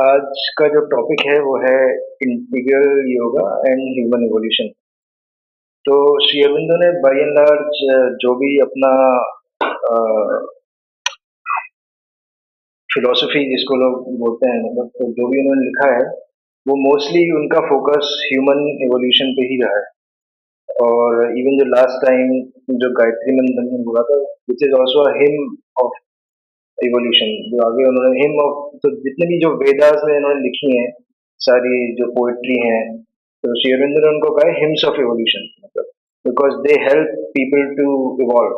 आज का जो टॉपिक है वो है integral yoga and human evolution. तो श्री अरविंदो ने बाय एंड लार्ज जो भी अपना फिलोसफी जिसको लोग बोलते हैं, मतलब तो जो भी उन्होंने लिखा है वो मोस्टली उनका फोकस ह्यूमन इवोल्यूशन पे ही रहा है। और इवन जो लास्ट टाइम जो गायत्री मंत्र में हुआ था, which is also him of evolution, जो आगे उन्होंने हिम ऑफ, तो जितने भी जो वेदास में उन्होंने लिखी हैं सारी जो पोएट्री हैं, तो श्री अरविंदो ने उनको कहा है हिम्स ऑफ इवोल्यूशन, मतलब because they help people to evolve.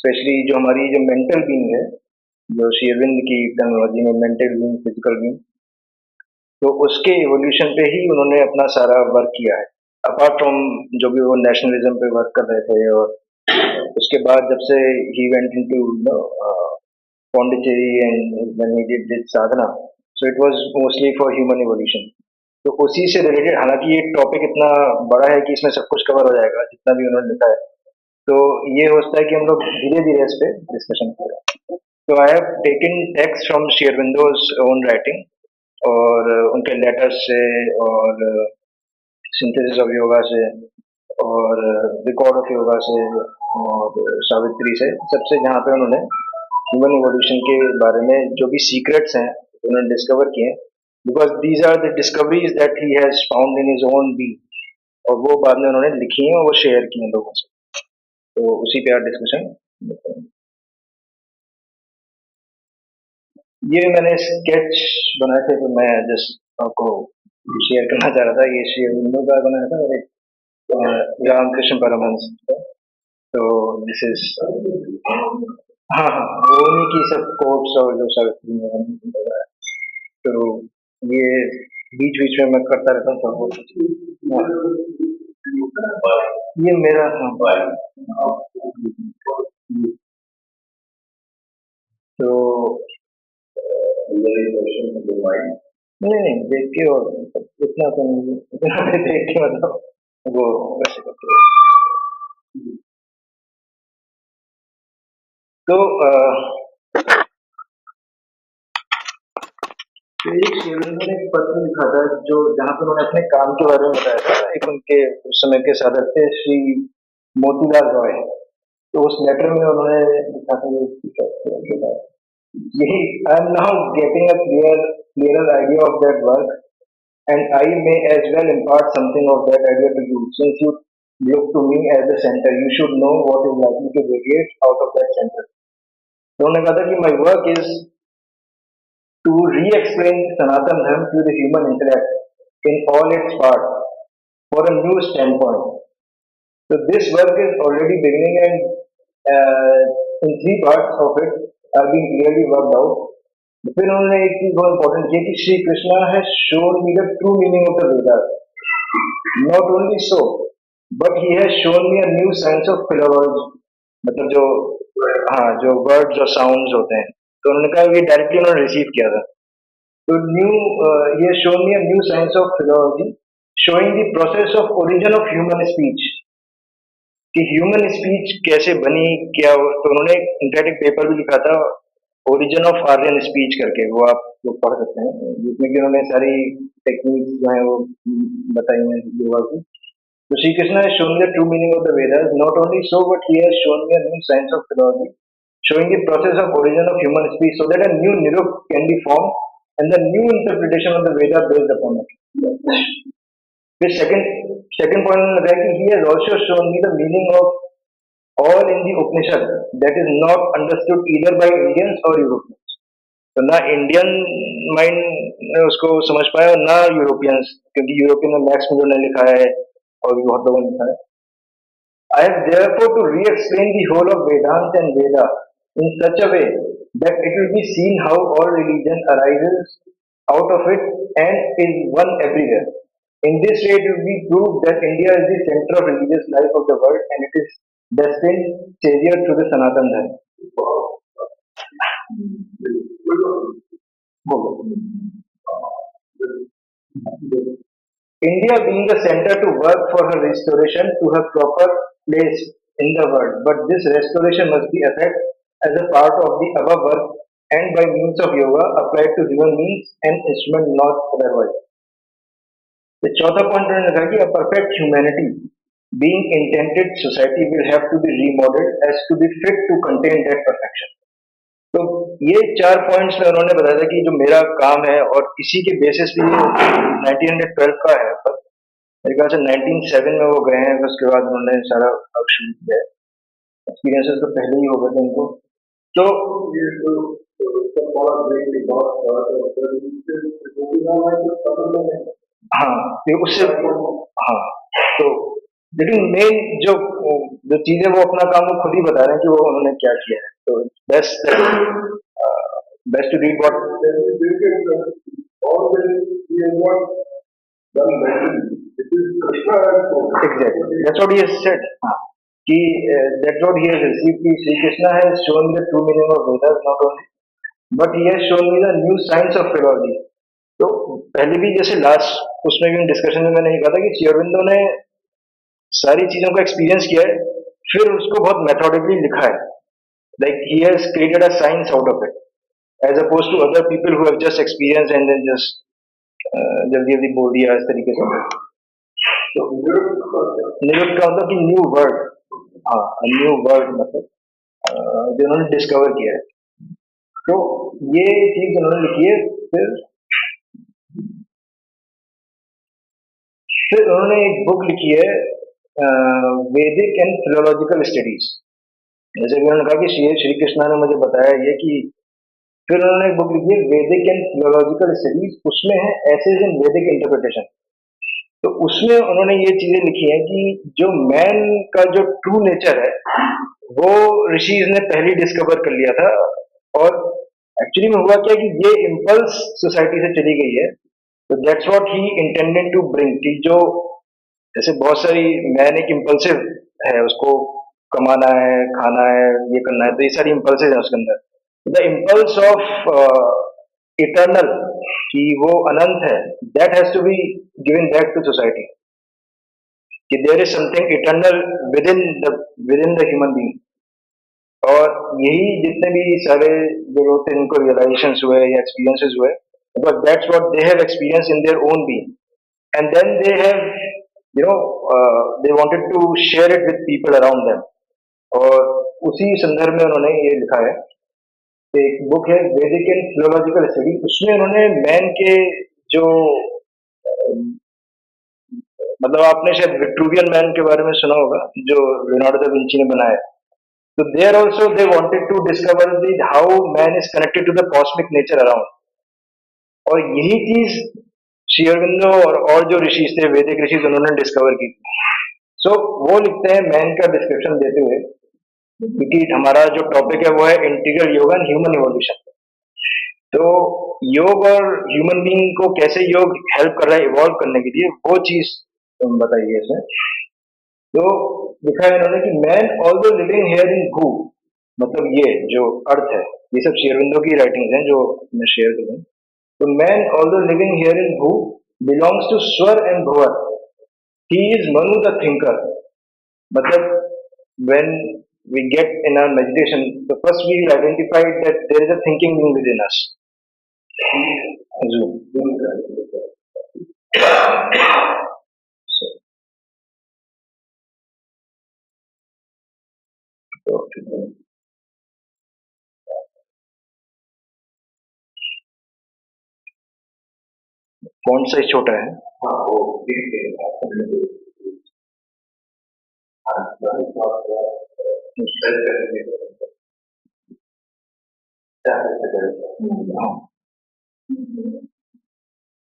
Specially जो हमारी जो मेंटल बीइंग है, जो श्री अरविंद की टर्मिनोलॉजी में मेंटल बीइंग, फिजिकल बीइंग, तो उसके इवोल्यूशन पे ही उन्होंने अपना सारा वर्क किया है। अपार्ट फ्रॉम जो भी वो नेशनलिज्म पे वर्क कर रहे थे, और उसके बाद जब से he went into Pondicherry and when he did sadhana, so it was mostly for human evolution. तो उसी से रिलेटेड, हालांकि ये टॉपिक इतना बड़ा है कि इसमें सब कुछ कवर हो जाएगा जितना भी उन्होंने लिखा है, तो ये हो सकता है कि हम लोग धीरे धीरे इस पे डिस्कशन करें। तो I have taken text from Shri Aurobindo's own writing, और उनके लेटर्स से, और सिंथेसिस ऑफ योगा से, और रिकॉर्ड ऑफ योगा से, और सावित्री से, सबसे जहाँ पे उन्होंने ह्यूमन इवोल्यूशन के बारे में जो भी सीक्रेट्स हैं उन्होंने डिस्कवर किए, because these are the discoveries that he has found in his own be, और वो बाद में उन्होंने लिखी हैं और वो शेयर की हैं लोगों से। तो उसी पे आज डिस्कशन। ये मैंने स्केच बनाए थे, तो मैं जस्ट आपको शेयर करना चाह रहा था। ये श्री अरविंदो का बनाया था, और एक रामकृष्ण परमहंस का। तो दिस इज, हाँ हाँ, वो उन्हीं की सब कोट्स और जो सब तो ये बीच बीच में मैं करता रहता हूँ थोड़ा बहुत। ये मेरा, हाँ, तो नहीं नहीं देख के, और इतना तो नहीं, इतना भी देख के मतलब वो वैसे करते हैं। तो तो एक शेरविंदो ने एक पत्र लिखा था, जो जहाँ पे उन्होंने अपने काम के बारे में बताया था। एक उनके उस समय के साधक थे श्री मोतीलाल रॉय। तो उस लेटर में उन्होंने लिखा था यही, I am now getting a clearer idea of that work, and I may as well impart something of that idea to you. Since you look to me as the center, you should know what is likely to radiate out of that center. तो उन्होंने कहा था कि my work is to re-explain Sanatan Dharma to the human intellect in all its parts for a new standpoint. So this work is already beginning, and in three parts of it are being clearly worked out. फिर उन्होंने एक चीज बहुत important की कि Shri Krishna has shown me the true meaning of the Vedas. Not only so, but he has shown me a new science of philology, मतलब जो, हाँ, जो वर्ड्स और साउंड्स होते हैं। तो उन्होंने कहा ये डायरेक्टली उन्होंने रिसीव किया था। तो new, he has shown me a new science of philology showing the process of origin of human speech, कि ह्यूमन स्पीच कैसे बनी, क्या। तो उन्होंने इनफैक्ट एक पेपर भी लिखा था, ओरिजिन ऑफ आर्यन स्पीच करके, वो आप लोग पढ़ सकते हैं, जिसमें कि उन्होंने सारी टेक्निक्स जो है वो बताई हैं योगा की। तो Shri Krishna has shown me the true meaning of the Vedas. Not only so, but he has shown me a new science of philosophy, showing the process of origin of human speech, so that a new nirup can be formed, and the new interpretation of the Veda based upon it. फिर second point उन्होंने बताया कि he has also shown me the meaning of all in the Upanishad that is not understood either by Indians or Europeans. तो ना Indian mind उसको समझ पाया और ना यूरोपियंस, क्योंकि यूरोपियन में मैक्स में जो लिखा है और भी बहुत लोगों ने लिखा है। I have therefore to re-explain the whole of Vedanta and Veda in such a way that it will be seen how all religion arises out of it and is one everywhere. In this way, it will be proved that India is the center of religious life of the world, and it is destined savior to the Sanatan Dharma. India being the center to work for her restoration to her proper place in the world, but this restoration must be assessed as a part of the above work and by means of yoga applied to human beings and instrument not otherwise. The चौथा point उन्होंने कहा कि a perfect humanity being intended society will have to be remodeled as to be fit to contain that perfection. तो ये 4 points में उन्होंने बताया था कि जो मेरा काम है और इसी के बेसिस पे ये 1912 का है, पर मेरे ख्याल से 1907 में वो गए हैं, फिर उसके बाद उन्होंने सारा वर्क शुरू किया है। एक्सपीरियंसेस तो पहले ही हो गए थे उनको। तो हाँ, फिर उससे हाँ, तो लेकिन मेन जो जो चीजें वो अपना काम वो खुद ही बता रहे हैं कि वो उन्होंने क्या किया है। तो best best to read what exactly that's what he has said. हाँ, कि that's what he has received कि Shri Krishna has shown the true meaning of Vedas not only but he has shown me the new science of philosophy. तो पहले भी जैसे last उसमें भी discussion में मैंने ये कहा था कि श्री अरविंदो ने सारी चीजों का एक्सपीरियंस किया है, फिर उसको बहुत मेथोडिकली लिखा है। Like he has created a science out of it as opposed to other people who have just experience and then just जल्दी जल्दी बोल दिया इस तरीके से। तो निरुक्त का मतलब कि न्यू वर्ड, हाँ न्यू वर्ड मतलब जो उन्होंने डिस्कवर किया है। तो ये चीज उन्होंने लिखी है। फिर उन्होंने एक बुक लिखी है वैदिक एंड फिलोलॉजिकल स्टडीज। जैसे कि उन्होंने कहा कि श्री कृष्णा ने मुझे बताया ये कि फिर उन्होंने एक बुक लिखी है वैदिक एंड फिलोलॉजिकल स्टडीज, उसमें है एसेज इन वैदिक इंटरप्रिटेशन। तो उसमें उन्होंने ये चीजें लिखी हैं कि जो मैन का जो ट्रू नेचर है वो ऋषिज ने पहले डिस्कवर कर लिया था, और एक्चुअली में हुआ क्या कि ये इम्पल्स सोसाइटी से चली गई है। तो that's what he intended to bring कि जो जैसे बहुत सारी मैन एक इम्पल्सिव है, उसको कमाना है, खाना है, ये करना है, तो ये सारी इम्पल्सिव है उसके अंदर। द इम्पल्स ऑफ इटर्नल कि वो अनंत है, that has to be given back to society कि there is something eternal within the human being. और यही जितने भी सारे जो लोग थे इनको रियलाइजेशन हुए या एक्सपीरियंसेस हुए, because that's what they have experience in their own being and then they have they wanted to share it with people around them. और उसी संदर्भ में उन्होंने ये लिखा है। एक बुक है वैदिक एंड फिलोलॉजिकल स्टडी, उसमें उन्होंने मैन के जो मतलब आपने शायद विट्रूवियन मैन के बारे में सुना होगा जो लियोनार्डो दा विंची ने बनाया। तो there also they wanted to discover the how man is connected to the cosmic nature around. और यही चीज श्री अरविंदो और जो ऋषि थे वैदिक ऋषि उन्होंने डिस्कवर की। सो वो लिखते हैं मैन का डिस्क्रिप्शन देते हुए, क्योंकि हमारा जो टॉपिक है वो है इंटीग्रल योग एंड ह्यूमन इवोल्यूशन। तो योग और ह्यूमन बीइंग को कैसे योग हेल्प कर रहा है इवॉल्व करने के लिए, वो चीज बताइए इसमें। तो लिखा है इन्होंने कि man although living here in भू, मतलब ये जो अर्थ है, ये सब श्री अरविंदो की राइटिंग्स हैं जो मैं शेयर करूँ। तो man although living here in Bhu belongs to Swar and Bhuvar, he is Manu the thinker. मतलब when we get in our meditation, the first we will identify that there is a thinking being within us. Assume. Font size छोटा है।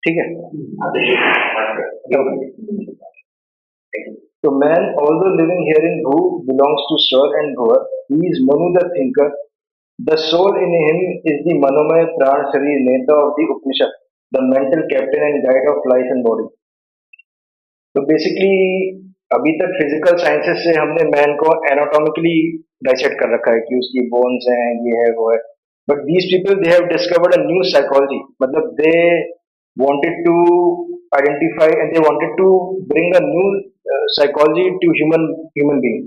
ठीक है। तो man although living here in Bhu belongs to Swar and Bhuvar, he is Manu the thinker, the soul in him is the मनोमय प्राण शरीर नेता of the Upanishad, the mental captain and guide of life and body. तो बेसिकली अभी तक फिजिकल साइंसेस से हमने man को एनाटॉमिकली डाइसेक्ट कर रखा है कि उसकी बोन्स हैं, ये है वो है, but these people they have discovered a new psychology. मतलब they wanted to identify and they wanted to bring a new psychology to human being.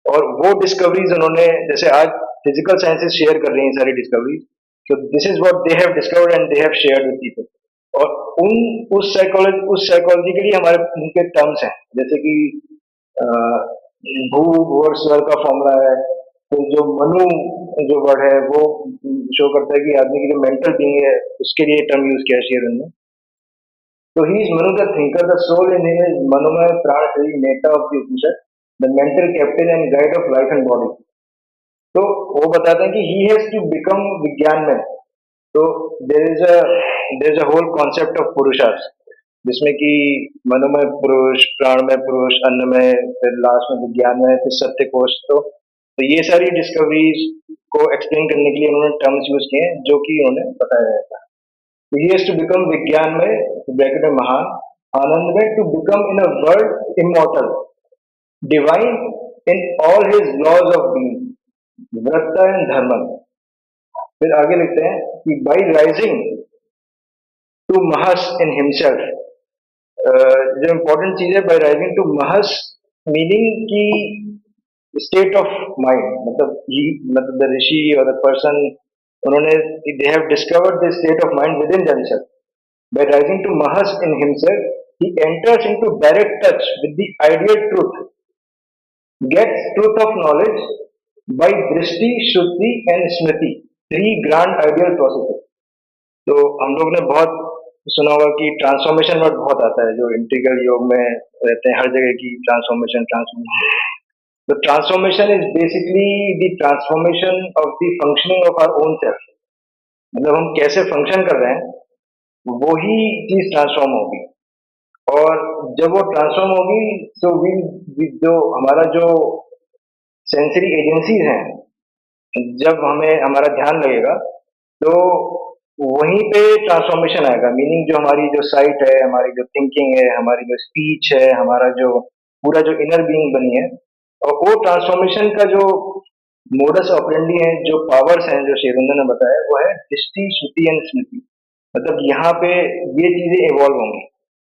और वो डिस्कवरीज उन्होंने, जैसे आज फिजिकल साइंसेस शेयर कर रही हैं सारी discoveries, So this is what they have discovered and they have shared with people. और उस साइकोलॉजी के लिए हमारे उनके टर्म्स हैं, जैसे कि अ, भू भूवर स्वर का फॉर्मूला है। फिर जो मनु जो वर्ड है वो शो करता है कि आदमी की जो मेंटल बीइंग है उसके लिए टर्म यूज किया है शेरन ने। तो he is Manu the thinker, the soul in him is मनोमय प्राण शरीर नेता of the Upanishad, the mental captain and guide of life and body. तो वो बताते हैं कि ही हैज टू बिकम विज्ञान में। तो there is a whole concept of purushartha, जिसमें कि मनोमय पुरुष, प्राणमय पुरुष, अन्नमय, फिर लास्ट में विज्ञान में, फिर सत्य कोश। तो ये सारी डिस्कवरीज को एक्सप्लेन करने के लिए उन्होंने टर्म्स यूज किए हैं जो कि उन्होंने बताया था। तो ही हैज टू बिकम विज्ञान में, ब्रैकेट में महान, आनंद में, to become in a world immortal, divine in all his laws of being, वृत्ता एंड धर्मम। फिर आगे लिखते हैं कि by rising to Mahas in himself. जो इम्पोर्टेंट चीज है, by rising to Mahas, meaning की स्टेट ऑफ माइंड, मतलब द ऋषि और द पर्सन, उन्होंने they have discovered the state of mind within themselves. By rising to Mahas in himself he enters into direct touch with the ideal truth, gets truth of knowledge by drishti, shruti and smriti, three grand ideal processes. तो हम लोग ने बहुत सुना होगा कि transformation word बहुत आता है, जो इंटीग्रल योग में रहते हैं, हर जगह की ट्रांसफॉर्मेशन। तो transformation is basically the transformation of the functioning of our own self, मतलब हम कैसे फंक्शन कर रहे हैं वो ही चीज ट्रांसफॉर्म होगी। और जब वो ट्रांसफॉर्म होगी तो जो हमारा जो सेंसरी एजेंसीज हैं, जब हमें हमारा ध्यान लगेगा तो वहीं पे ट्रांसफॉर्मेशन आएगा। मीनिंग जो हमारी जो साइट है, हमारी जो थिंकिंग है, हमारी जो स्पीच है, हमारा जो पूरा जो इनर बीइंग बनी है, और वो ट्रांसफॉर्मेशन का जो मोडस ऑपरेंडी है, जो पावर्स हैं जो शेरविंदो ने बताया, वो है दृष्टि, श्रुति एंड स्मृति। मतलब यहाँ पे ये चीजें इवॉल्व होंगी।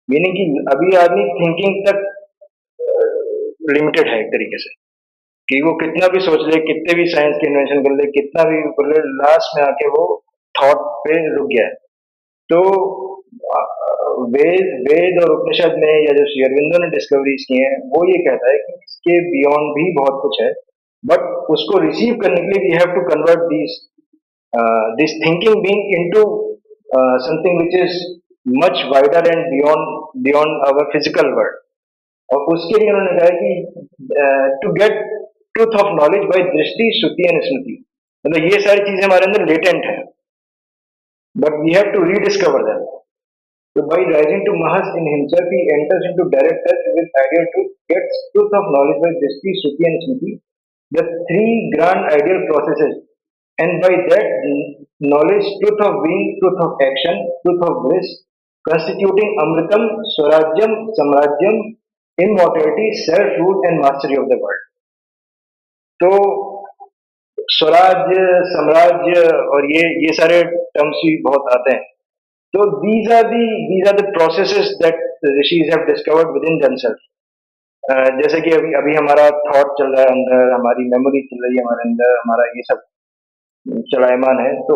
मीनिंग कि अभी आदमी थिंकिंग तक लिमिटेड है एक तरीके से, कि वो कितना भी सोच ले, कितने भी साइंस के इन्वेंशन कर ले, कितना भी कर ले, लास्ट में आके वो थॉट पे रुक गया है। तो वेद वेद और उपनिषद में या जो श्री अरविंदो ने डिस्कवरीज की हैं, वो ये कहता है कि इसके बियॉन्ड भी बहुत कुछ है, बट उसको रिसीव करने के लिए we have to convert this thinking being into something which is much wider and beyond our physical world. और उसके लिए उन्होंने कहा कि to get truth of knowledge by drishti, shruti and स्मृति। मतलब ये सारी चीजें हमारे अंदर लेटेंट है, but we have to rediscover them. So by rising to Mahas in himself, he enters into direct touch with ideal truth, gets truth of knowledge by Drishti, Shruti and Smriti, the three grand ideal processes, and by that knowledge, truth of being, truth of action, truth of bliss, constituting Amritam, Swarajyam, Samrajyam, immortality, self-rule and mastery of the world. तो स्वराज्य, साम्राज्य और ये सारे terms भी बहुत आते हैं। So these are the processes that the rishis have discovered within themselves. जैसे कि अभी हमारा थॉट चल रहा है अंदर, हमारी मेमोरी चल रही है हमारे अंदर, हमारा ये सब चलायमान है, तो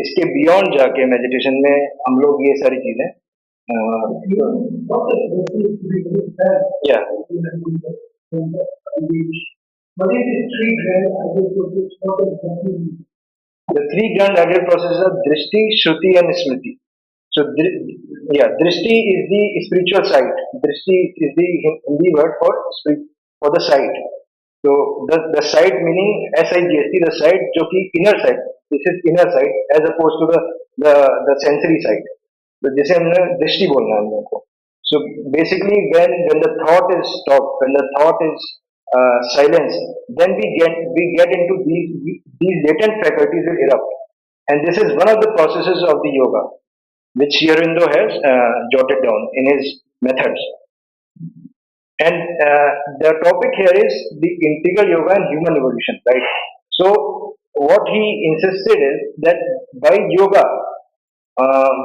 इसके बियॉन्ड जाके मेडिटेशन में हम लोग ये सारी चीजें या the three grand ideal processes are drishti, shruti and smriti. So drishti is the spiritual sight. Drishti is the Hindi word for the sight. So the sight meaning SIGST, the sight जो कि inner sight. This is inner sight as opposed to the sensory sight. तो जिसे हमने दृष्टि बोलना है हम लोगों को. So basically when the thought is stopped, when the thought is silence, then we get into these latent faculties will erupt, and this is one of the processes of the yoga, which Sri Aurobindo has jotted down in his methods. And the topic here is the integral yoga and human evolution, right? So what he insisted is that by yoga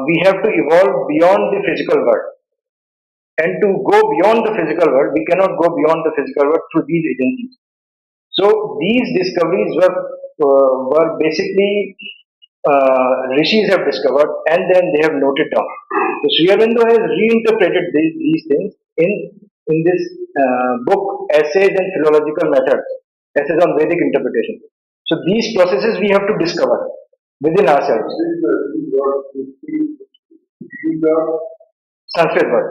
we have to evolve beyond the physical world. And to go beyond the physical world, we cannot go beyond the physical world through these agencies. So these discoveries were were basically rishis have discovered and then they have noted down. So Sri Aurobindo has reinterpreted these things in this book, Essays and Philological Methods, Essays on Vedic Interpretation. So these processes we have to discover within ourselves. These are Sanskrit word.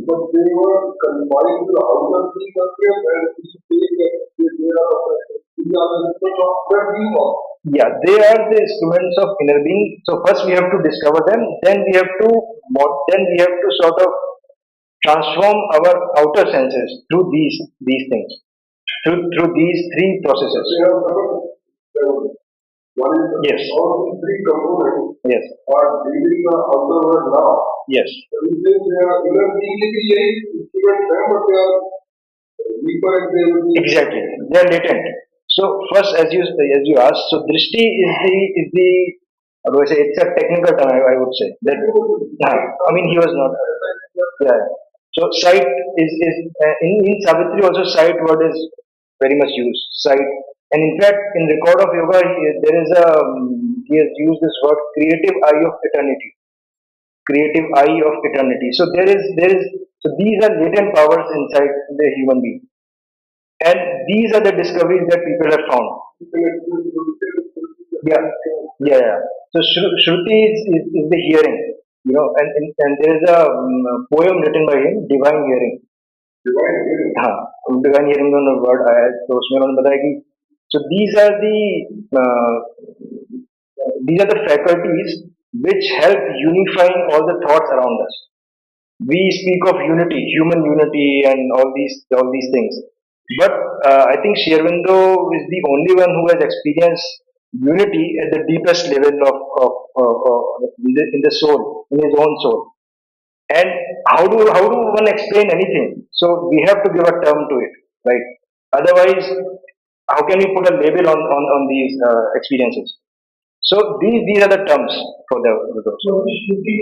but they were confined to the outer three countries and we say that they are the instruments of their being of. Yeah, they are the instruments of inner being. So first we have to discover them, then we have to then we have to sort of transform our outer senses through these things, through these three processes. They have seven. One is Yes, all these three components yes, are dealing the outer world now. yes. So we say they are inner being instruments, but they are deeper and they will be. Exactly, they are latent. So first, as you asked, so drishti is the how do I say? It's a technical term. I would say that. I mean, he was not. Yeah. Yeah. So sight is in Savitri also sight word is very much used. Sight, and in fact, in record of yoga, there is a he has used this word creative eye of eternity. Creative eye of eternity. So there is so these are latent powers inside the human being. And these are the discoveries that people have found. Yeah, yeah, yeah. So Shruti is the hearing, and there is a poem written by him, Divine Hearing. Divine hearing. हाँ, Divine Hearing on the word आया है, तो उसमें उन्होंने बताया कि so these are the faculties which help unifying all the thoughts around us. We speak of unity, human unity, and all these things. But I think Shervindo is the only one who has experienced unity at the deepest level in the soul, in his own soul. And how do one explain anything? So we have to give a term to it, right? Otherwise, how can we put a label on these experiences? So these are the terms for those. So Shruti,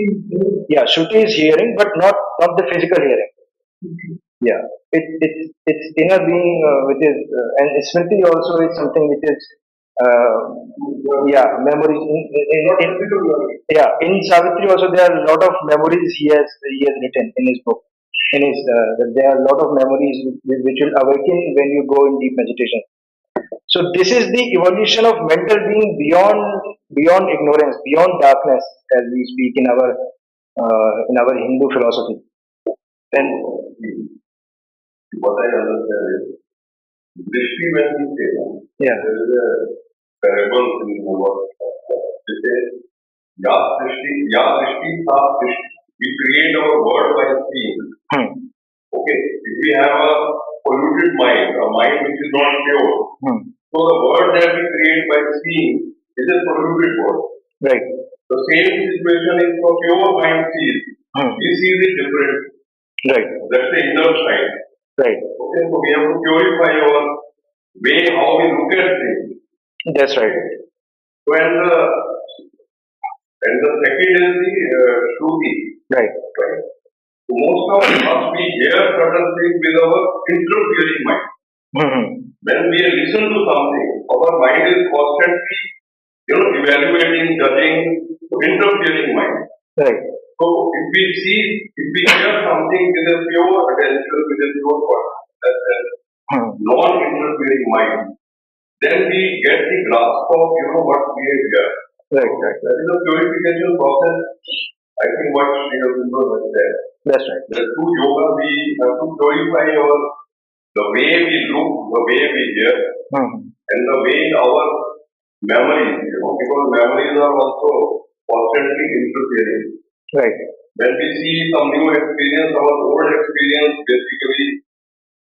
Yeah, Shruti is hearing, but not the physical hearing. Yeah, it's inner being, which is and Smriti also is something which is uh, yeah, memories. not physical learning. Yeah, in Savitri also there are a lot of memories he has written in his book. In his there are a lot of memories which will awaken when you go in deep meditation. So this is the evolution of mental being beyond ignorance, beyond darkness, as we speak in our Hindu philosophy. And What I understand is, Drishti when we say that, yeah, there is a parable in the word. They say, Ya Drishti, Sa Drishti. We create our world by seeing. hmm, Okay, if we have a polluted mind, a mind which is not pure, hmm, so the world that we create by seeing is a polluted world. right, The same situation is for pure mind sees. hmm, We see it different. right, That's the inner side. right. Okay, so we have to purify our way how we look at things. That's right. So and the second is the Shruti. Right. Right. So most of us we hear certain things with our interfering mind. Hmm, When we listen to something, our mind is constantly, evaluating, judging, interfering mind. right. So if we hear something with a pure attention, with a pure consciousness, Hmm, non-interfering mind, then we get the grasp of what we have here. right. Right. That is a purification process. I think what Sri Aurobindo has said. That's right. That through yoga we have to purify the way we look, the way we hear, Hmm, and the way our memories, because memories are also constantly interfering. right. When we see some new experience, our old experience basically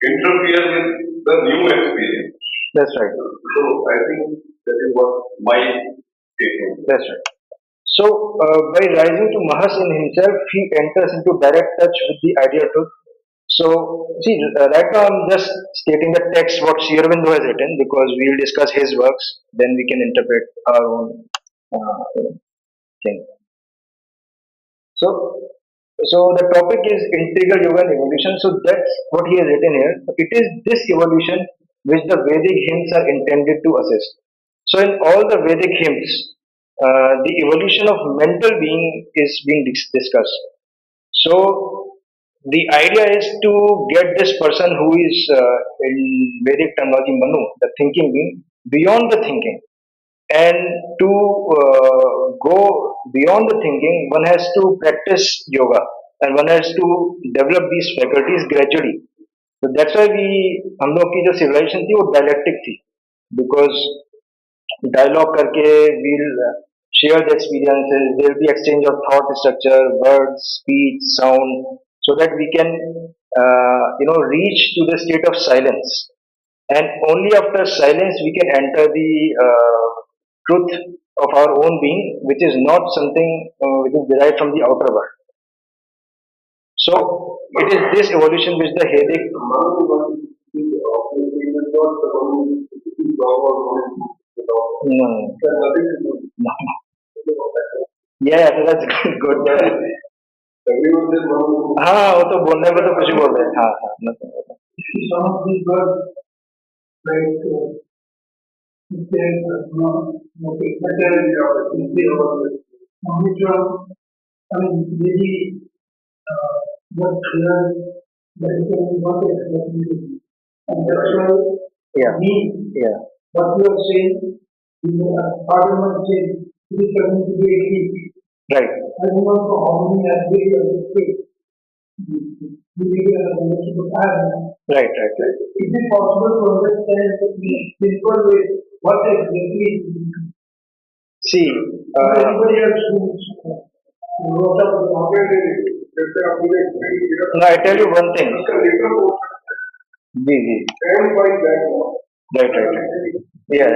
interfere with the new experience. That's right. So I think that is what my take on it. That's right. So by rising to Mahas in himself, he enters into direct touch with the ideal truth. So, see, right now I'm just stating the text what Sri Aurobindo has written because we will discuss his works, then we can interpret our own thing. So, so the topic is integral yoga and evolution. So that's what he has written here. It is this evolution which the Vedic hymns are intended to assist. So in all the Vedic hymns, the evolution of mental being is being discussed. So the idea is to get this person who is in Vedic terminology Manu, the thinking being, beyond the thinking. And to go beyond the thinking, one has to practice yoga and one has to develop these faculties gradually. So that's why we हम लोग की जो civilization थी वो dialectic थी, because dialogue करके we'll share the experiences, there will be exchange of thought structure, words, speech, sound, so that we can reach to the state of silence, and only after silence we can enter the truth of our own being, which is not something which is derived from the outer world. So it is this evolution which the Vedic. No, no. Yeah, yeah, so that's good. हाँ वो तो बोलने में तो कुछ ही बोल रहे हैं, हाँ हाँ nothing. Some of these words like I mean, maybe what clear that you can not explain. And that's why yeah. Me, yeah. What you are saying, Parliament said, it is coming to be agreed. Right. I don't know how many are there of the right, right, right. Is it possible to understand the simple way what exactly is it? See, anybody else who wrote up the no, I tell you one thing. Ji ji. Right, right, right. Yeah.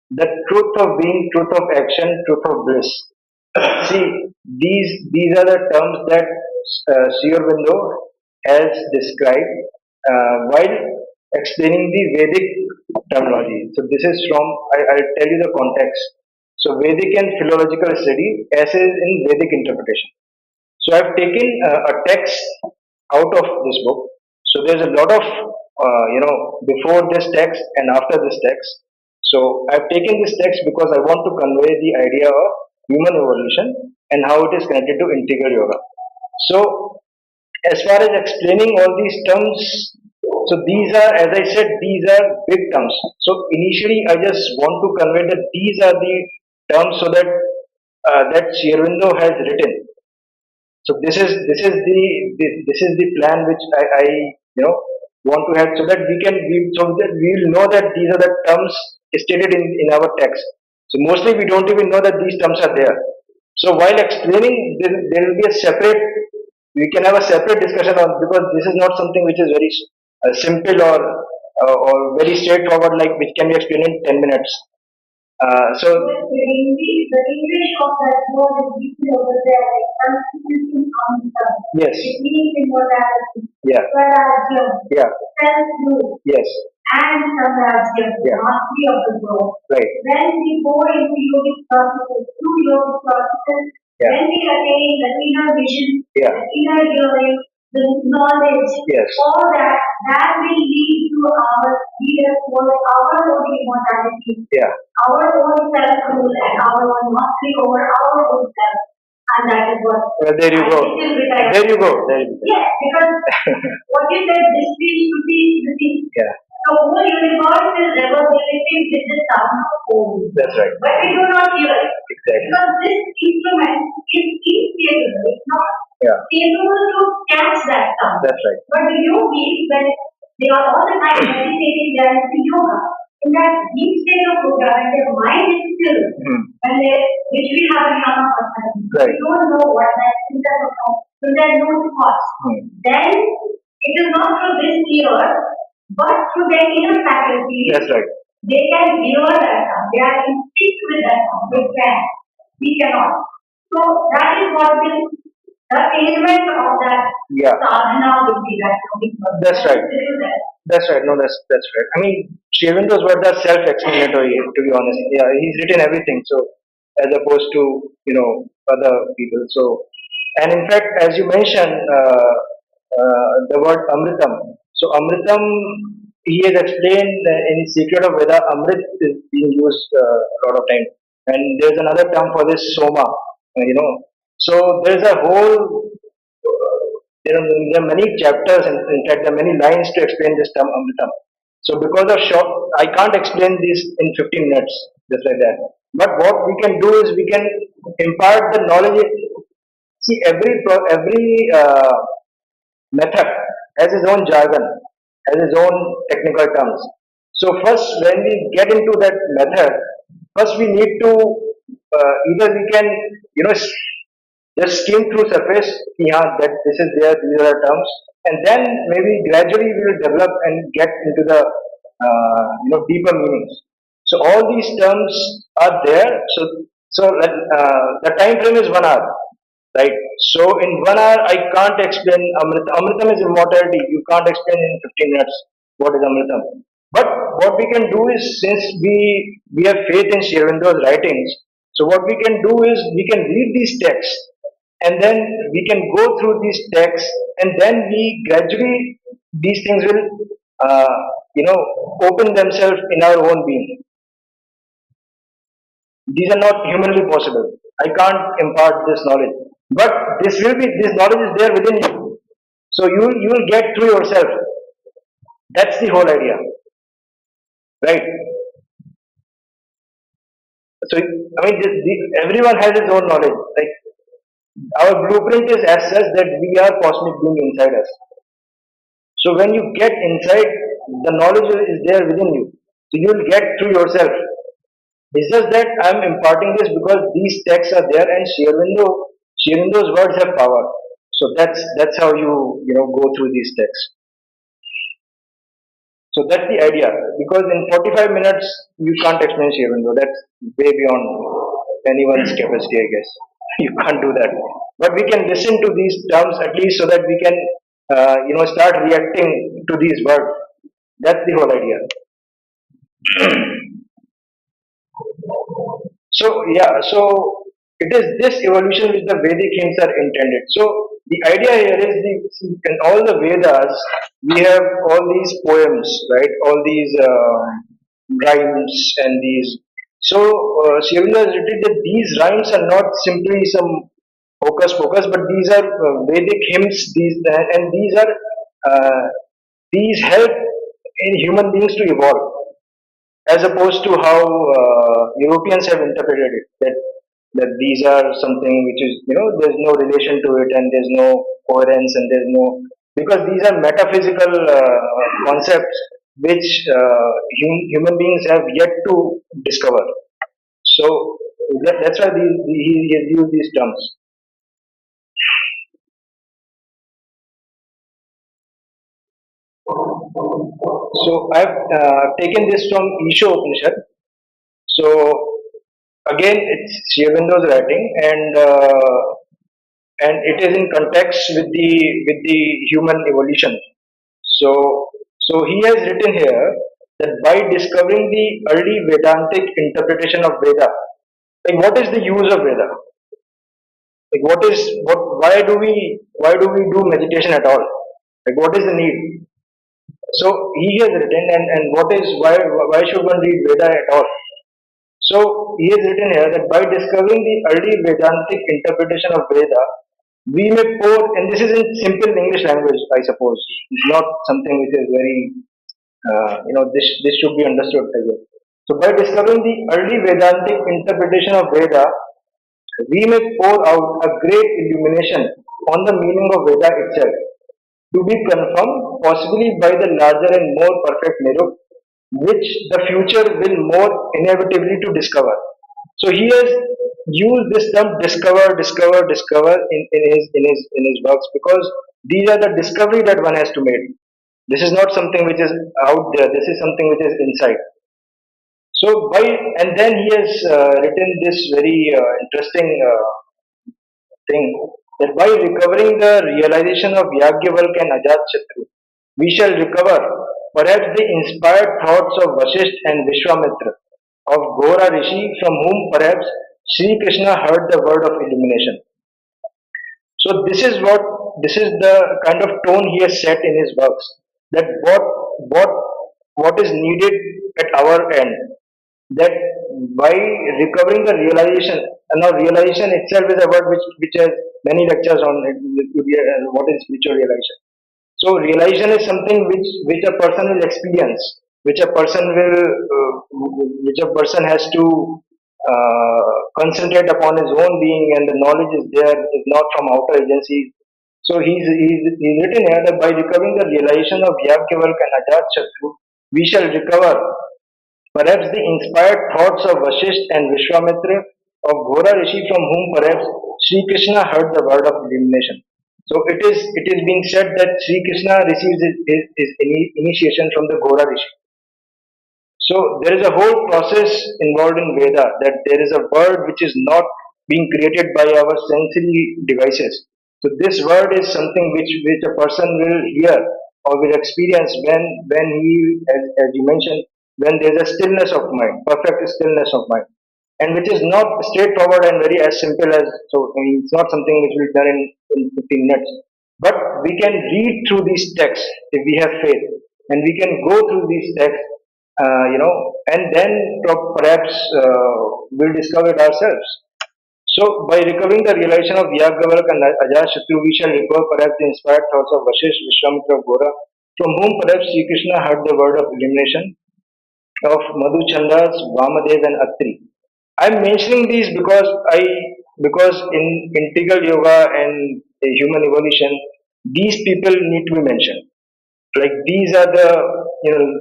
The truth of being, truth of action, truth of bliss. See, these are the terms that Sri Aurobindo has described while explaining the Vedic terminology. So this is from, I'll tell you the context. So Vedic and philological study as is in Vedic interpretation. So I've taken a text out of this book. So there's a lot of before this text and after this text. So I've taken this text because I want to convey the idea of human evolution and how it is connected to integral yoga. So as far as explaining all these terms, so these are, as I said, these are big terms. So initially I just want to convey that these are the terms so that that Shervindo has written. So this is the plan which I want to have, so that we will know that these are the terms stated in our text. So mostly we don't even know that these terms are there. So while explaining, there will be a separate, we can have a separate discussion on, because this is not something which is very simple or very straightforward, like which can be explained in 10 minutes. So the English of that word is written over there, like constitution on the yes. It means immortality. Yeah. Swarajyam. Yeah. Self-rule. Yes. And Samrajyam. Yeah. Mastery of the world. Right. When we go into yogic processes, through yogic processes, yeah. When we attain the inner vision, yeah. The inner hearing, the knowledge, yes. All that will lead to our leader for our own immortality, yeah. Our own self-rule and our own mastery over our own self. And that is what. There you go. There you go. There you go. Yes, because what you said, this thing should be the thing. Yeah. The whole universe is reverberating with the sound of home. That's right. But we do not hear it. Exactly. Because this instrument is incapable. It's not capable to catch that sound. That's right. But the yogis, when they are all the time meditating, they are in yoga. In that deep state of yoga, when their mind is still, when they, which we have in our person, right. We don't know what that is, so there are no thoughts. Then it is not through this ear, but through their inner faculty. That's right. They can hear that sound. They are in sync with that sound. They can. We cannot. So that is what will the element of that sadhana would be that. That's right. That's right. No, that's right. I mean, Shivindo's words are self-explanatory, to be honest. Yeah, he's written everything. So, as opposed to other people. So, and in fact, as you mentioned, the word Amritam. So, Amritam he has explained in Secret of Veda, Amrit is being used a lot of time, and there's another term for this, Soma. So there's a whole there are many chapters and in fact there are many lines to explain this term Amritam. So because of short, I can't explain this in 15 minutes, just like that. But what we can do is we can impart the knowledge. See, every method has its own jargon, has its own technical terms. So first, when we get into that method, first we need to either we can you know s- just skim through surface, yeah, that this is there, these are the terms, and then maybe gradually we will develop and get into the deeper meanings. So all these terms are there. The time frame is 1 hour, right? So in 1 hour, I can't explain Amritam. Amritam is immortality. You can't explain in 15 minutes what is Amritam. But what we can do is, since we have faith in Sri Aurobindo's writings, so what we can do is we can read these texts, and then we can go through these texts, and then we gradually these things will uh, open themselves in our own being. These are not humanly possible. I can't impart this knowledge, but this knowledge is there within you. So you will get through yourself. That's the whole idea, right? So I mean, everyone has his own knowledge. Like our blueprint is as such that we are cosmic being inside us. So when you get inside, the knowledge is there within you. So you will get through yourself. It's just that I'm imparting this because these texts are there, and Sri Aurobindo's words have power. So that's how you go through these texts. So that's the idea. Because in 45 minutes you can't explain Sri Aurobindo. That's way beyond anyone's capacity, I guess. You can't do that. But we can listen to these terms at least so that we can start reacting to these words. That's the whole idea. So yeah, so it is this evolution which the Vedic hymns are intended. So the idea here is in all the Vedas we have all these poems, right? All these rhymes and these. So Sri Aurobindo has written that these rhymes are not simply some hocus pocus, but these are Vedic hymns. Uh, these help in human beings to evolve as opposed to how Europeans have interpreted it. That these are something which is there's no relation to it and there's no coherence and there's no because these are metaphysical concepts which human beings have yet to discover. So that's why he has used these terms. So I've taken this from Isho Upanishad. So again, it's Sri Aurobindo's writing, and it is in context with the human evolution. So he has written here that by discovering the early Vedantic interpretation of Veda, like what is the use of Veda? Like what why do we do meditation at all? Like what is the need? So he has written, and what is why should one read Veda at all? So he has written here that by discovering the early Vedantic interpretation of Veda, we may pour, and this is in simple English language, I suppose. It's not something which is very, this should be understood as well. So by discovering the early Vedantic interpretation of Veda, we may pour out a great illumination on the meaning of Veda itself, to be confirmed possibly by the larger and more perfect Niruk, which the future will more inevitably to discover. So he has used this term discover in his works because these are the discovery that one has to make. This is not something which is out there. This is something which is inside. So by and then he has written this very interesting thing that by recovering the realization of Yagyavalkya and Ajatshatru, we shall recover perhaps the inspired thoughts of Vasisht and Vishwamitra, of Gora Rishi, from whom perhaps Sri Krishna heard the word of illumination. So this is the kind of tone he has set in his works. That what what is needed at our end, that by recovering the realization, and now realization itself is a word which has many lectures on it, what is spiritual realization. So realization is something which a person will experience, which a person will, which a person has to concentrate upon his own being, and the knowledge is there, is not from outer agencies. So he's written here that by recovering the realization of Yagyavalk and Ajat Shatru, we shall recover perhaps the inspired thoughts of Vasisht and Vishwamitra, of Ghora Rishi, from whom perhaps Sri Krishna heard the word of illumination. So it is being said that Sri Krishna receives his initiation from the Ghora Rishi. So there is a whole process involved in Veda, that there is a word which is not being created by our sensory devices. So this word is something which a person will hear or will experience when he, as you mentioned, when there is a stillness of mind, perfect stillness of mind, and which is not straightforward and very as simple as, so I mean, it's not something which will be done in 15 minutes. But we can read through these texts if we have faith, and we can go through these texts, and then perhaps we'll discover it ourselves. So, by recovering the realization of Yagyavalk and Ajatashatru, we shall recover perhaps the inspired thoughts of Vashish, Vishwamitra, Gora, from whom perhaps Sri Krishna heard the word of illumination of Madhu Chandas, Vamadev, and Atri. I'm mentioning these because in integral yoga and human evolution, these people need to be mentioned. Like these are the,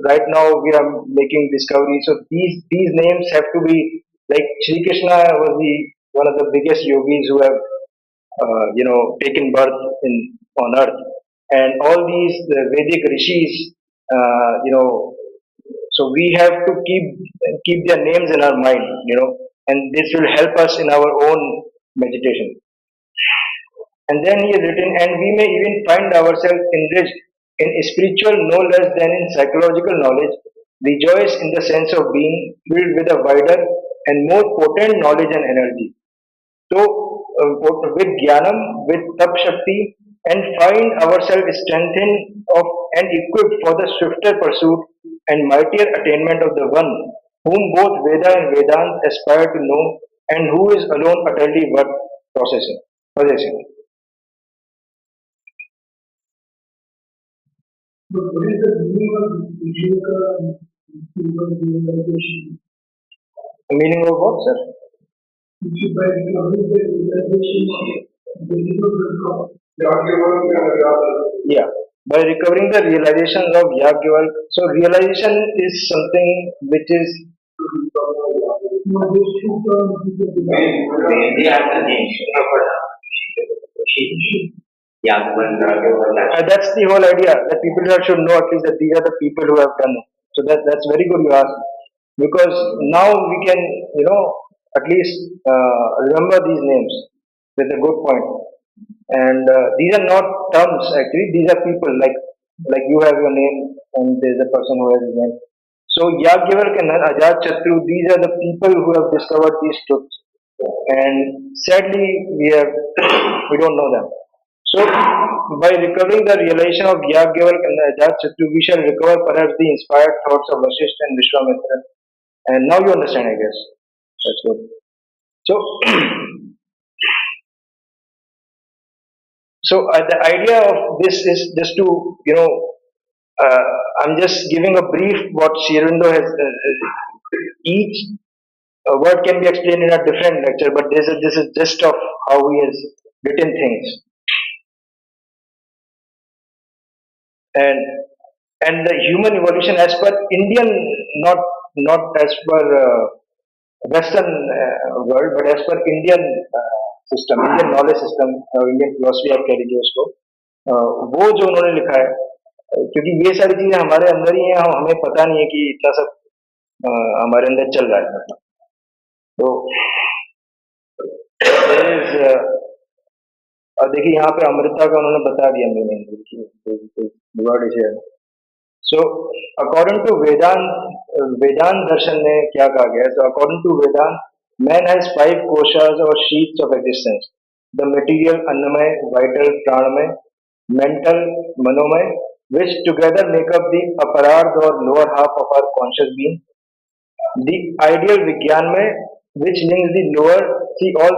right now we are making discoveries, so these names have to be, like Sri Krishna was the one of the biggest yogis who have taken birth in on earth, and all these Vedic rishis, so we have to keep their names in our mind, and this will help us in our own meditation. And then he has written, and we may even find ourselves enriched in spiritual no less than in psychological knowledge, rejoice in the sense of being filled with a wider and more potent knowledge and energy. So, with Jnanam, with Tap Shakti, and find ourselves strengthened of and equipped for the swifter pursuit and mightier attainment of the one whom both Veda and Vedant aspire to know, and who is alone utterly worth possessing. But what is the meaning of yoga and visualization? The meaning of what, sir? Which is by recovering the realization of the universe. Yeah. By recovering the realization of Yagyavalk. So realization is something which is, No, those two terms is the They are the names. that's the whole idea, that people should know at least that these are the people who have done it. So that's very good you asked, because now we can, at least remember these names with a good point. And these are not terms actually; these are people. Like you have your name, and there's a person who has his name. So Yagyavalk and Ajat Chatru, these are the people who have discovered these truths, and sadly we don't know them. So by recovering the realization of Yagyavalk and Ajat Chatru, we shall recover perhaps the inspired thoughts of Vasishtha and Vishwamitra. And now you understand, I guess. That's good. So, the idea of this is just to, I'm just giving a brief what Shirindo has. Each word can be explained in a different lecture, but this is just of how he has written things. and and the human evolution as per Indian, not as per Western world, but as per Indian system, Indian knowledge system, Indian philosophy आप कह लीजिए उसको, वो जो उन्होंने लिखा है, क्योंकि ये सारी चीजें हमारे अंदर ही हैं, हमें पता नहीं है कि इतना सब हमारे अंदर चल रहा है. तो there is, और देखिए यहाँ पे अमृता का उन्होंने बता दिया मैंने, word is here. So, according to Vedant darshan में क्या कहा गया है? So, according to Vedant, man has 5 koshas or sheets of existence: the material Annamay, vital Pranamay, mental Manomay, which together make up the aparadh or lower half of our conscious being. The ideal Vigyan mein, which links the lower, see all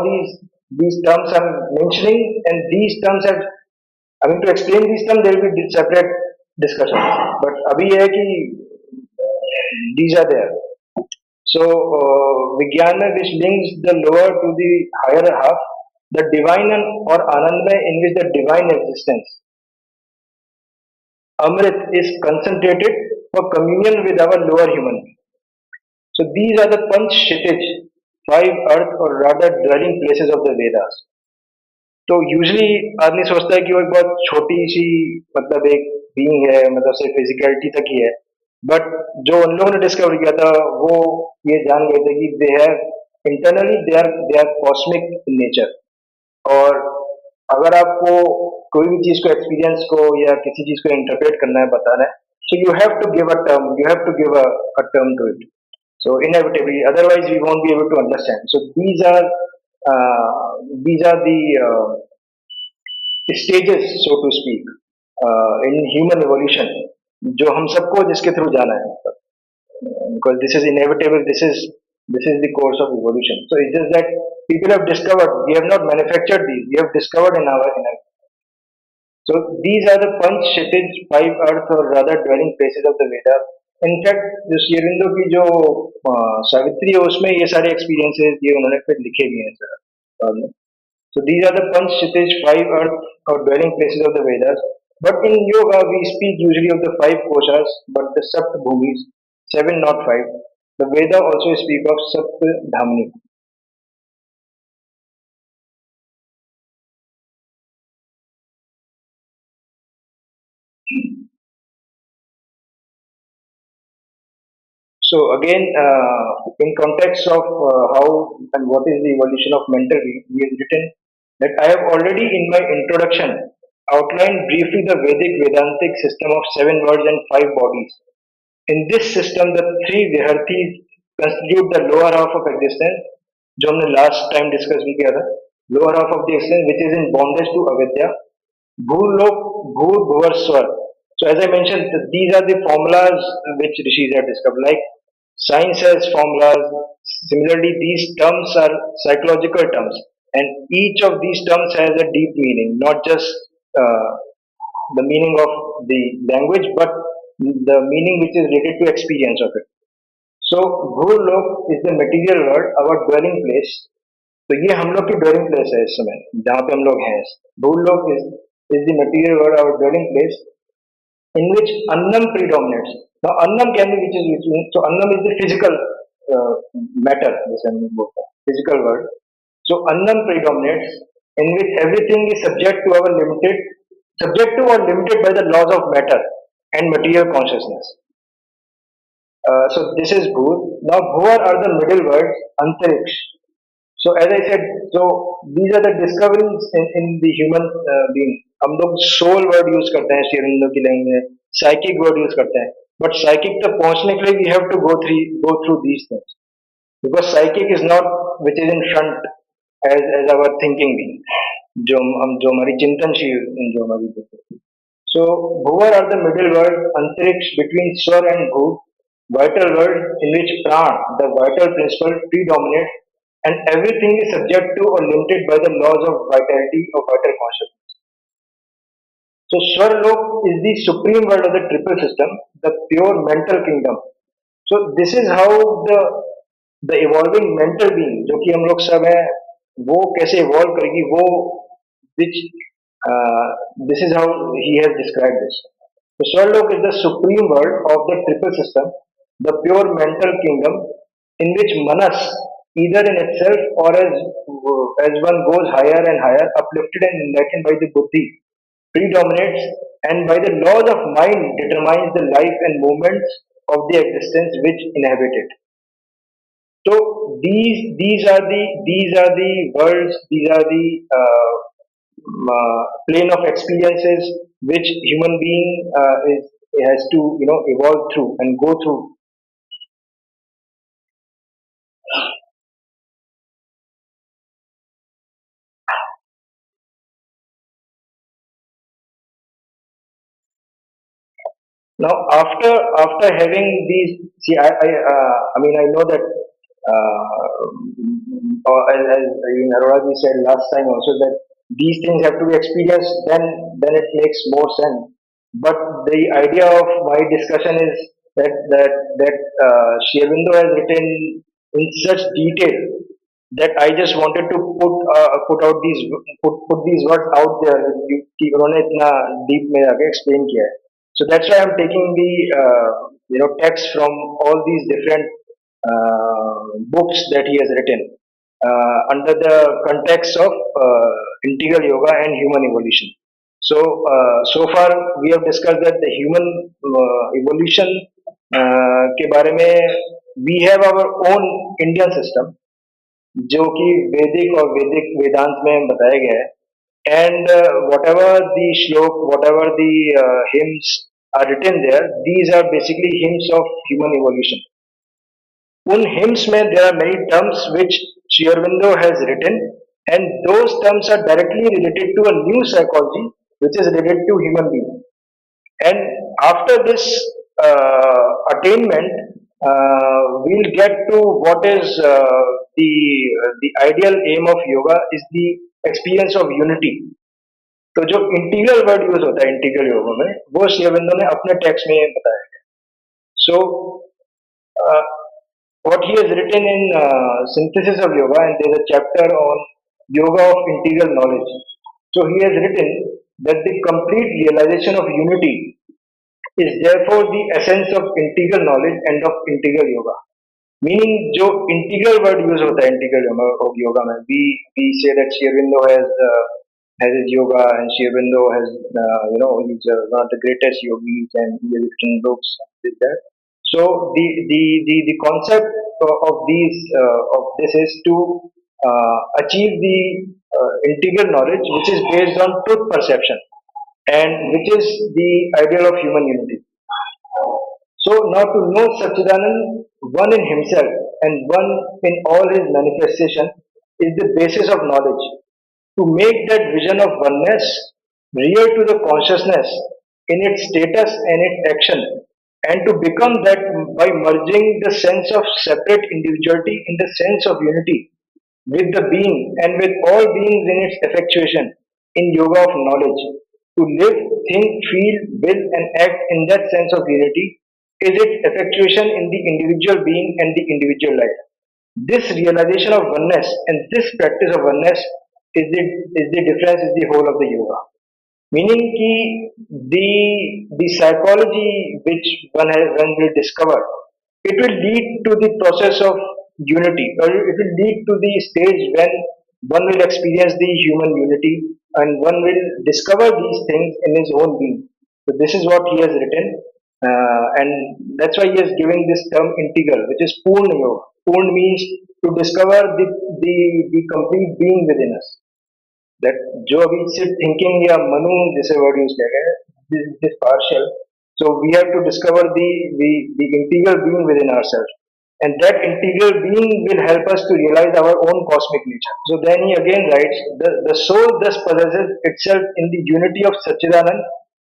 these terms I'm mentioning, and these terms have, I mean to explain these terms there will be separate discussion. But abhi ye hai ki these are there. So Vigyan mein, which links the lower to the higher half, the divine and or Anand mein, in which the divine existence, Amrit, is concentrated for communion with our lower human. So these are the Panch Kshitij, five earth or rather dwelling places of the Vedas. तो usually आदमी सोचता है कि वो एक बहुत छोटी सी मतलब एक बीइंग है मतलब सिर्फ फिजिकलिटी तक ही है बट जो उन लोगों ने डिस्कवर किया था वो ये जान गए थे कि they have internally they are cosmic in nature और अगर आपको कोई भी चीज को एक्सपीरियंस को या किसी चीज को इंटरप्रेट करना है बताना है so you have to give a term you have to give a term to it so inevitably otherwise we won't be able to understand so these are the stages so to speak in human evolution जो हम सबको जिसके through जाना है because this is inevitable this is the course of evolution so it's just that people have discovered we have not manufactured these we have discovered in our so these are the Panch Kshitij, five earth or rather dwelling places of the Vedas. In fact, जो शेरविंदो की जो सावित्री है उसमें ये सारे experiences ये उन्होंने फिर लिखे भी हैं sir so these are the Panch Kshitij, five earth or dwelling places of the Vedas. But in yoga we speak usually of the five koshas, but the Sapt Bhumis, seven not five. The Veda also speak of Sapt Dhamni. So again, in context of how and what is the evolution of mental being, he has written that I have already in my introduction outlined briefly the Vedic Vedantic system of seven worlds and five bodies. In this system, the three Viharthis constitute the lower half of existence, जो हमने last time discuss भी किया था, lower half of the existence which is in bondage to avidya, Bhulok, Bhur, Bhuvar, Swar. So as I mentioned, these are the formulas which rishis have discovered. Like science has formulas. Similarly, these terms are psychological terms, and each of these terms has a deep meaning, not just uh, the meaning of the language, but the meaning which is related to experience of it. So Bhulok is the material world, our dwelling place. तो ये हम लोग की dwelling place है इस समय जहाँ पे हम लोग हैं भूलोक is the material world our dwelling place in which annam predominates now annam can be which is so annam is the physical uh, matter जैसे हम लोग बोलते हैं physical world so annam predominates in which everything is subject to or limited by the laws of matter and material consciousness so this is Bhur now Bhuvar are the middle words Antariksh. So as I said, so these are the discoveries in the human being. हम लोग soul word use करते हैं शेरविंदो की language में, psychic word use करते हैं, but psychic तक पहुंचने के लिए we have to go through these things because psychic is not which is in front as our thinking being, जो हमारी चिंतनशील जो हमारी so Bhuvar are the middle word अंतरिक्ष between Swar and Bhu, vital word in which Pran, the vital principle, predominates and everything is subject to or limited by the laws of vitality or vital consciousness. So Swarlok is the supreme world of the triple system, the pure mental kingdom. So this is how the evolving mental being जो कि हम लोग सब हैं वो कैसे evolve करेगी वो which this is how he has described this. So Swarlok is the supreme world of the triple system, the pure mental kingdom in which Manas, either in itself or as one goes higher and higher, uplifted and enlightened by the buddhi, predominates and by the laws of mind determines the life and movements of the existence which inhabit it. So these are the worlds, these are the plane of experiences which human being is has to evolve through and go through Now, after having these, see, I mean, I know that as Arora ji said last time also that these things have to be experienced, then it makes more sense. But the idea of my discussion is that Sri Aurobindo has written in such detail that I just wanted to put out put these words out there कि उन्होंने इतना deep में जाके explain किया है. So that's why I'm taking the text from all these different books that he has written under the context of integral yoga and human evolution. So far we have discussed that the human evolution के बारे में we have our own Indian system जो कि वैदिक और वैदिक वेदांत में बताया गया है and whatever the shlok whatever the hymns are written there these are basically hymns of human evolution उन hymns में there are many terms which Sri Aurobindo has written and those terms are directly related to a new psychology which is related to human being and after this attainment we'll get to what is the ideal aim of yoga is the experience of unity तो जो integral word use होता है integral yoga में वो श्री अरविंदो ने अपने text में बताया है सो what he has written in synthesis of yoga and there's a chapter on yoga of integral knowledge so he has written that the complete realization of unity is therefore the essence of integral knowledge and of integral yoga. Meaning जो integral word use होता है integral yoga में we say that Sri Aurobindo has his yoga and Sri Aurobindo has he's one of the greatest yogis and he has written books with that. So the concept of these of this is to achieve the integral knowledge which is based on truth perception and which is the ideal of human unity. So now to know Satchidanand, one in himself and one in all his manifestation, is the basis of knowledge. To make that vision of oneness real to the consciousness in its status and its action, and to become that by merging the sense of separate individuality in the sense of unity with the being and with all beings in its effectuation in yoga of knowledge. To live, think, feel, will, and act in that sense of unity is its effectuation in the individual being and the individual life. This realization of oneness and this practice of oneness is the difference, is the whole of the yoga. Meaning ki the psychology which one will discover, it will lead to the process of unity, or it will lead to the stage when one will experience the human unity and one will discover these things in his own being. So this is what he has written, and that's why he has given this term integral, which is Purna Yoga. Purna means to discover the complete being within us. That जो अभी सिर्फ thinking या मनु जैसे word use किया गया है, this is partial. So we have to discover the integral being within ourselves, and that integral being will help us to realize our own cosmic nature. So then he again writes, the soul thus possesses itself in the unity of Satchidanand.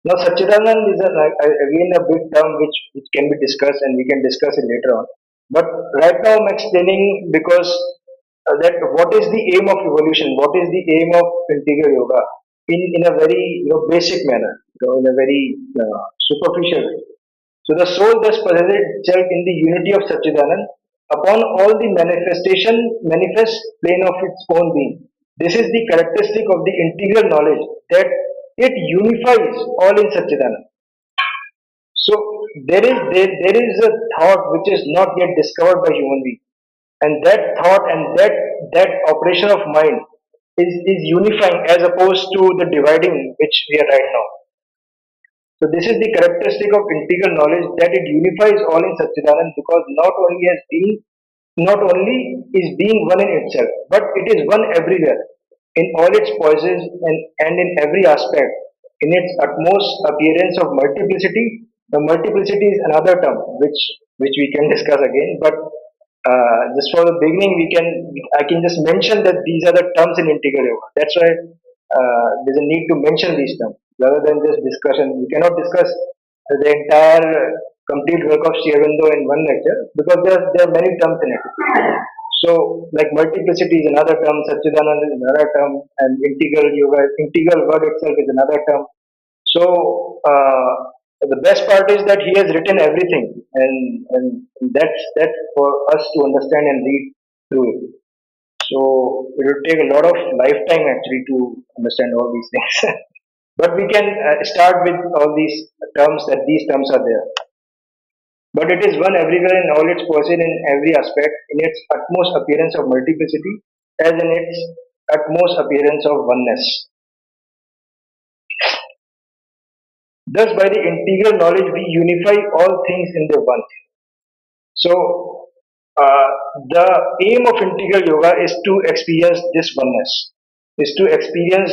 Now Satchidanand is again a big term which can be discussed and we can discuss it later on. But right now I'm explaining because that what is the aim of evolution, what is the aim of integral yoga in a very basic manner, in a very superficial way. So the soul thus possesses itself in the unity of Satchidanand upon all the manifest plane of its own being. This is the characteristic of the integral knowledge that it unifies all in Satchidanand. So there is a thought which is not yet discovered by human being and that thought and that operation of mind is unifying as opposed to the dividing which we are right now. So this is the characteristic of integral knowledge that it unifies all in Satchidanand because not only is being one in itself, but it is one everywhere, in all its poises and in every aspect, in its utmost appearance of multiplicity. The multiplicity is another term which we can discuss again, but just for the beginning, I can just mention that these are the terms in integral yoga. That's why there's a need to mention these terms rather than just discussion. We cannot discuss the entire complete work of Sri Aurobindo in one lecture because there are many terms in it. So, like multiplicity is another term, Satchidanand is another term, and integral yoga, integral word itself is another term. So, the best part is that he has written everything, and that's for us to understand and read through it. So, it will take a lot of lifetime actually to understand all these things. But we can start with all these terms that these terms are there. But it is one everywhere in all its person in every aspect, in its utmost appearance of multiplicity, as in its utmost appearance of oneness. Thus, by the integral knowledge, we unify all things in the one. So, uh, the aim of integral yoga is to experience this oneness, is to experience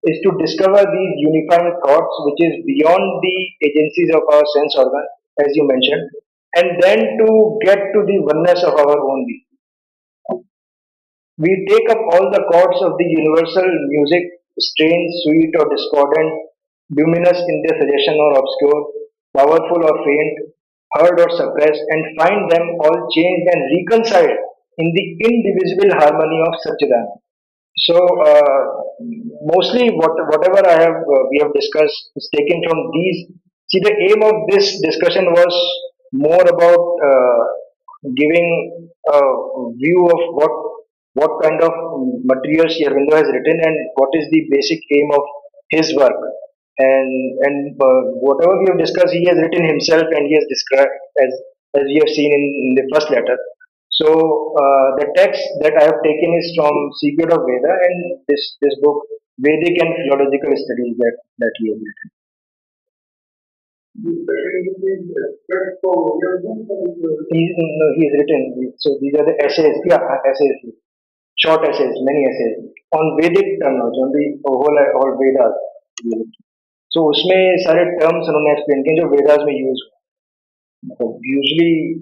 is to discover these unifying thoughts which is beyond the agencies of our sense organ, as you mentioned, and then to get to the oneness of our own being. We take up all the chords of the universal music, strange, sweet or discordant, luminous in their suggestion or obscure, powerful or faint, heard or suppressed, and find them all changed and reconciled in the indivisible harmony of Satchidanand. So, mostly whatever we have discussed is taken from these. See, the aim of this discussion was more about giving a view of what kind of materials Aurobindo has written and what is the basic aim of his work. And whatever we have discussed, he has written himself and he has described as we have seen in the first letter. So the text that I have taken is from Secret of Veda and this book Vedic and Philological Studies that he has written. The second is respect for your book and No, he has written. So these are the essays. Yeah, essays, short essays, many essays on Vedic terminology, on the whole Vedas. So उसमें सारे terms उन्होंने explain किए जो Vedas में use usually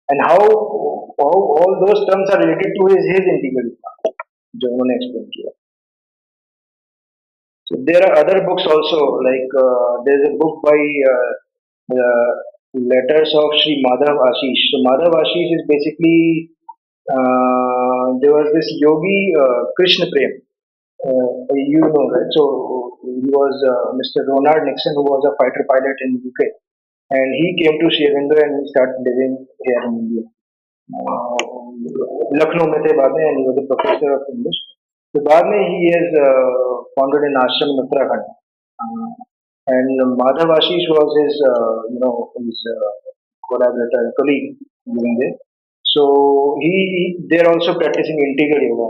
and how all those terms are related to his integral जो उन्होंने explain किया. So there are other books also, like there's a book by letters of Sri Madhav Ashish. So Madhav Ashish is basically there was this yogi Krishna Prem. You know, right? So he was Mr. Ronald Nixon, who was a fighter pilot in UK, and he came to Sri Aurobindo and he started living here in India. Lucknow में थे बाद में and he was a professor of English. तो बाद में he has founded an ashram in Uttarakhand. And Madhav Ashish was his collaborator, colleague living there. So they're also practicing integral yoga.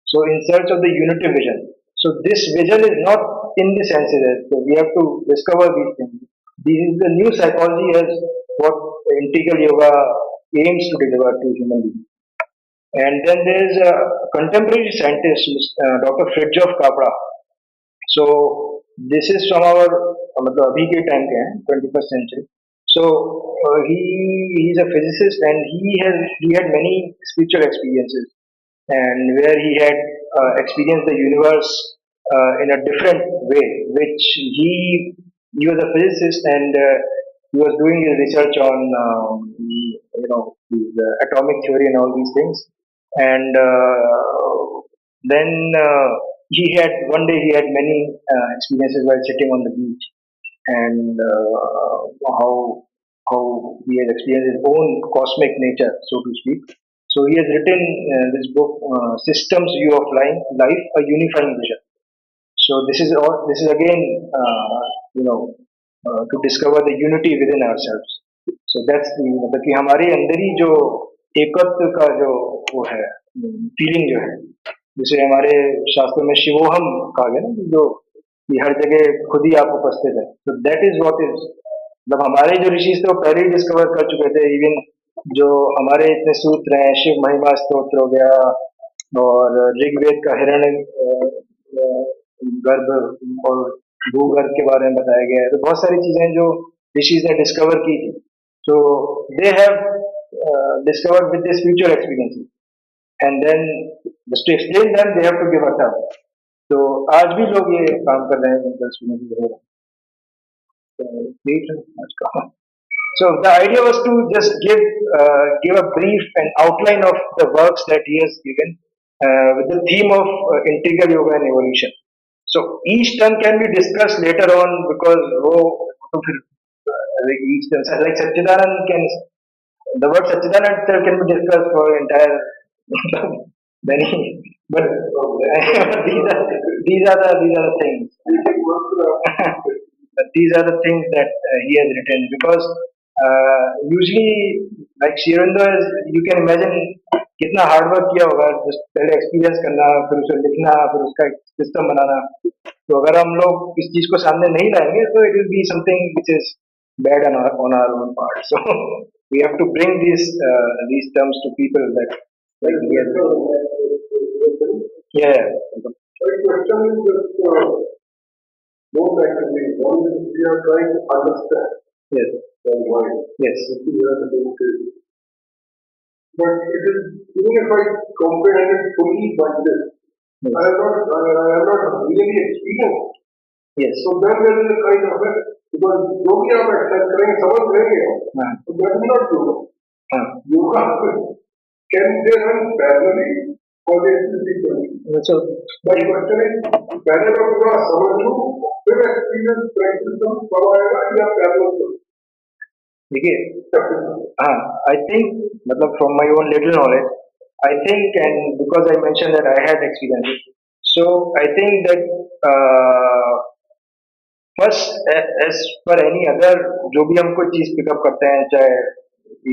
So in search of the unity vision. So this vision is not in the senses. So we have to discover these things. This is the new psychology as what integral yoga aims to deliver to human beings. And then there is a contemporary scientist, Dr. Fritjof Capra. So this is from our मतलब अभी के time के हैं 21st century. So he's a physicist and he had many spiritual experiences and where he had experienced the universe in a different way, which he was a physicist and he was doing his research on the atomic theory and all these things, and then he had one day he had many experiences while sitting on the beach and how he has experienced his own cosmic nature, so to speak. So he has written this book, Systems View of Life, a Unifying Vision. So this is again, to discover the unity within ourselves. So that's the मतलब कि हमारे अंदर ही जो एकत्व का जो वो है फीलिंग जो है जिसे हमारे शास्त्रों में शिवोहम कहा गया ना कि जो कि हर जगह खुद ही आप उपस्थित है. So that is what is मतलब हमारे जो ऋषि थे वो पहले ही डिस्कवर कर चुके थे. इवन जो हमारे इतने सूत्र हैं, शिव महिमा स्तोत्र हो गया और ऋग्वेद का हिरण्य गर्भ और भूगर्भ के बारे में बताया गया है. तो बहुत सारी चीजें जो ऋषि ने डिस्कवर की थी. So they have discovered with their spiritual experiences, and then just to explain them, they have to give us up. तो आज भी लोग ये काम कर रहे हैं, उनका experiences हो रहा है. Great, let's go. So the idea was to just give a brief and outline of the works that he has given with the theme of integral yoga and evolution. So each term can be discussed later on because तो फिर, like each term, like Satchidanand can, the word Satchidanand itself can be discussed for entire many, but these are the things. These are the things that he has written because usually like Shirendo is, you can imagine कितना hard work किया होगा just पहले experience करना फिर उसे लिखना फिर उसका सिस्टम बनाना तो अगर हम लोग इस चीज को सामने नहीं लाएंगे तो it will be something which is bad on our own part so we have to bring these terms to people that like yeah My question is just both actually. One is we are trying to understand yes the why. yes This is where the book is. But it is, even if I comprehend it fully like this, yes I am not really experienced. yes So then there is a kind of it. Because जो भी आप accept करेंगे समझ लेंगे हाँ तो that is not yoga. हाँ Yoga can they run parallelly or they should be different? so My question is, parallel of yoga समझ लूँ फिर एक्सपीरियंस प्रैक्टिस कब आएगा या पैरेलल करो? देखिए हाँ I think मतलब from my own little knowledge I think and because I mentioned that I had experience so I think that first as per any other जो भी हम कोई चीज पिकअप करते हैं चाहे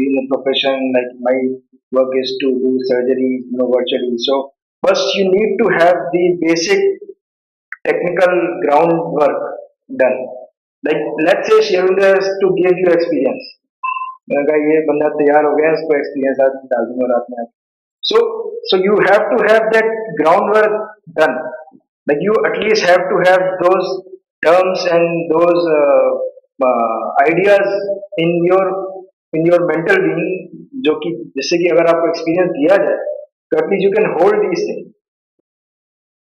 in profession like my work is to do surgery virtually so first you need to have the basic technical ground work done like let's say shareholders to give you experience मैंने कहा ये बंदा तैयार हो गया इसको एक्सपीरियंस आज डाल दूंगा रात में so so you have to have that groundwork done like you at least have to have those terms and those ideas in your mental being जो कि जिससे कि अगर आपको एक्सपीरियंस दिया जाए तो at least you can hold these thing